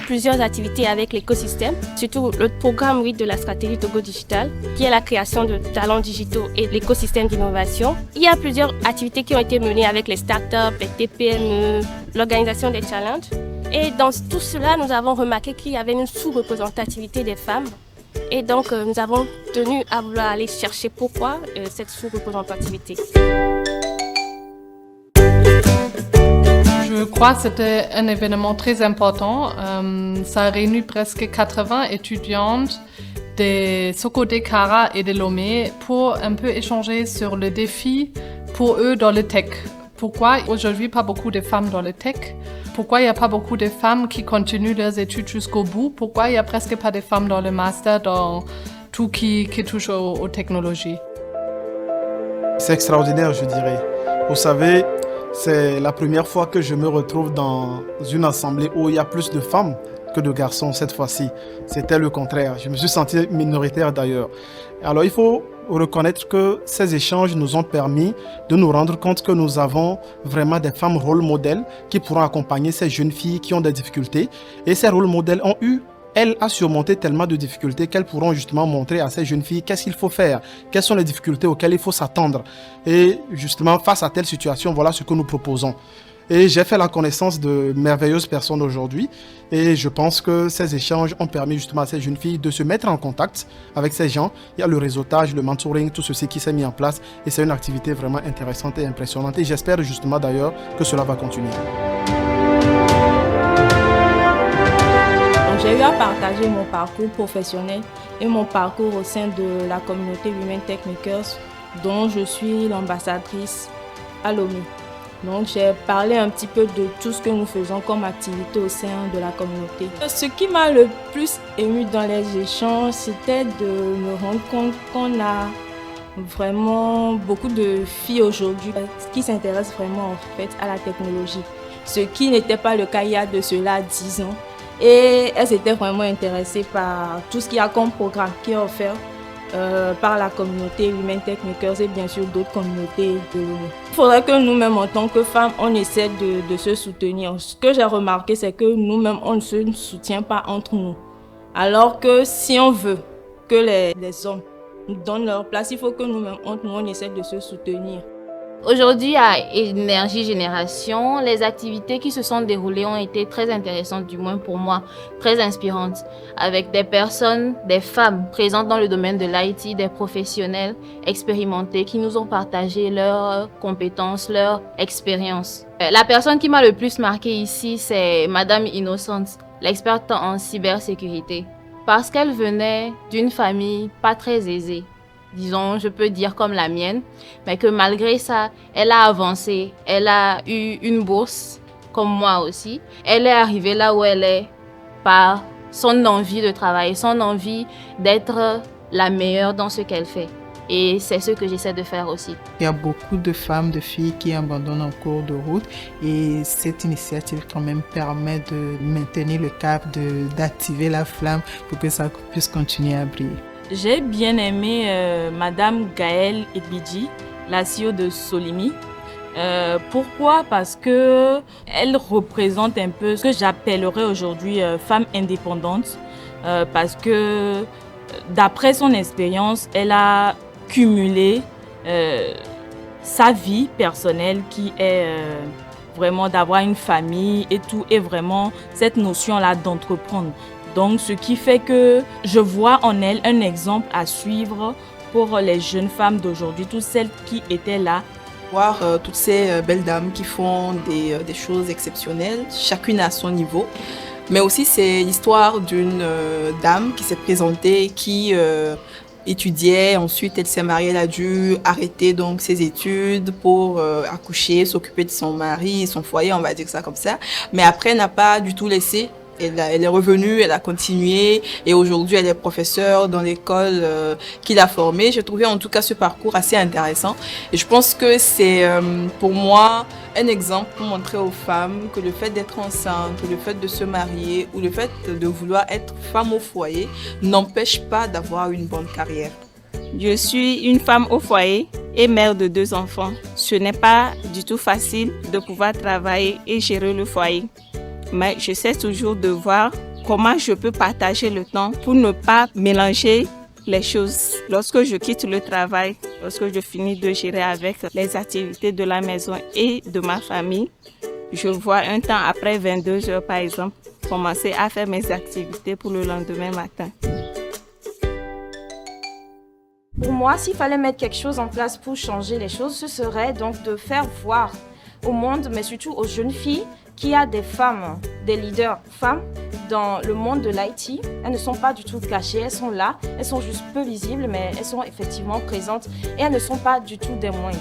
plusieurs activités avec l'écosystème, surtout le programme 8 de la stratégie Togo Digital, qui est la création de talents digitaux et l'écosystème d'innovation. Il y a plusieurs activités qui ont été menées avec les startups, les TPME, l'organisation des challenges. Et dans tout cela, nous avons remarqué qu'il y avait une sous-représentativité des femmes. Et donc, nous avons tenu à vouloir aller chercher pourquoi cette sous-représentativité. Je crois que c'était un événement très important. Ça a réuni presque 80 étudiantes de Sokoté Kara et de Lomé pour un peu échanger sur le défi pour eux dans le tech. Pourquoi aujourd'hui pas beaucoup de femmes dans le tech? Pourquoi il n'y a pas beaucoup de femmes qui continuent leurs études jusqu'au bout? Pourquoi il n'y a presque pas de femmes dans le master, dans tout qui touche aux technologies? C'est extraordinaire, je dirais. Vous savez, c'est la première fois que je me retrouve dans une assemblée où il y a plus de femmes que de garçons cette fois-ci. C'était le contraire. Je me suis senti minoritaire d'ailleurs. Alors il faut reconnaître que ces échanges nous ont permis de nous rendre compte que nous avons vraiment des femmes rôle modèles qui pourront accompagner ces jeunes filles qui ont des difficultés. Et ces rôles modèles ont eu, elles, à surmonter tellement de difficultés qu'elles pourront justement montrer à ces jeunes filles qu'est-ce qu'il faut faire, quelles sont les difficultés auxquelles il faut s'attendre. Et justement, face à telle situation, voilà ce que nous proposons. Et j'ai fait la connaissance de merveilleuses personnes aujourd'hui. Et je pense que ces échanges ont permis justement à ces jeunes filles de se mettre en contact avec ces gens. Il y a le réseautage, le mentoring, tout ceci qui s'est mis en place. Et c'est une activité vraiment intéressante et impressionnante. Et j'espère justement d'ailleurs que cela va continuer. J'ai eu à partager mon parcours professionnel et mon parcours au sein de la communauté Women Tech Makers, dont je suis l'ambassadrice à Lomé. Donc j'ai parlé un petit peu de tout ce que nous faisons comme activité au sein de la communauté. Ce qui m'a le plus ému dans les échanges, c'était de me rendre compte qu'on a vraiment beaucoup de filles aujourd'hui qui s'intéressent vraiment en fait à la technologie. Ce qui n'était pas le cas il y a de cela 10 ans. Et elles étaient vraiment intéressées par tout ce qu'il y a comme programme qui est offert par la communauté Women Tech Makers et bien sûr d'autres communautés de l'ONU. Il faudrait que nous-mêmes en tant que femmes, on essaie de se soutenir. Ce que j'ai remarqué, c'est que nous-mêmes, on ne se soutient pas entre nous. Alors que si on veut que les hommes nous donnent leur place, il faut que nous-mêmes entre nous, on essaie de se soutenir. Aujourd'hui, à Énergie Génération, les activités qui se sont déroulées ont été très intéressantes, du moins pour moi, très inspirantes, avec des personnes, des femmes présentes dans le domaine de l'IT, des professionnels expérimentés qui nous ont partagé leurs compétences, leurs expériences. La personne qui m'a le plus marquée ici, c'est Madame Innocente, l'experte en cybersécurité, parce qu'elle venait d'une famille pas très aisée. Disons, je peux dire comme la mienne, mais que malgré ça, elle a avancé, elle a eu une bourse, comme moi aussi. Elle est arrivée là où elle est par son envie de travailler, son envie d'être la meilleure dans ce qu'elle fait. Et c'est ce que j'essaie de faire aussi. Il y a beaucoup de femmes, de filles qui abandonnent en cours de route et cette initiative quand même permet de maintenir le cap, d'activer la flamme pour que ça puisse continuer à briller. J'ai bien aimé Madame Gaëlle Ebidji, la CEO de Solimi. Pourquoi? Parce que elle représente un peu ce que j'appellerais aujourd'hui femme indépendante. Parce que d'après son expérience, elle a cumulé sa vie personnelle qui est vraiment d'avoir une famille et tout, et vraiment cette notion-là d'entreprendre. Donc, ce qui fait que je vois en elle un exemple à suivre pour les jeunes femmes d'aujourd'hui, toutes celles qui étaient là. Voir toutes ces belles dames qui font des choses exceptionnelles, chacune à son niveau. Mais aussi, c'est l'histoire d'une dame qui s'est présentée, qui étudiait, ensuite elle s'est mariée, elle a dû arrêter donc ses études pour accoucher, s'occuper de son mari, son foyer, on va dire ça comme ça. Mais après, elle n'a pas du tout laissé. Elle est revenue, elle a continué et aujourd'hui elle est professeure dans l'école qui l'a formée. J'ai trouvé en tout cas ce parcours assez intéressant et je pense que c'est pour moi un exemple pour montrer aux femmes que le fait d'être enceinte, le fait de se marier ou le fait de vouloir être femme au foyer n'empêche pas d'avoir une bonne carrière. Je suis une femme au foyer et mère de 2 enfants. Ce n'est pas du tout facile de pouvoir travailler et gérer le foyer. Mais j'essaie toujours de voir comment je peux partager le temps pour ne pas mélanger les choses. Lorsque je quitte le travail, lorsque je finis de gérer avec les activités de la maison et de ma famille, je vois un temps après 22 heures par exemple, commencer à faire mes activités pour le lendemain matin. Pour moi, s'il fallait mettre quelque chose en place pour changer les choses, ce serait donc de faire voir au monde, mais surtout aux jeunes filles, qu'il y a des femmes, des leaders femmes dans le monde de l'IT. Elles ne sont pas du tout cachées, elles sont là, elles sont juste peu visibles, mais elles sont effectivement présentes et elles ne sont pas du tout des moindres.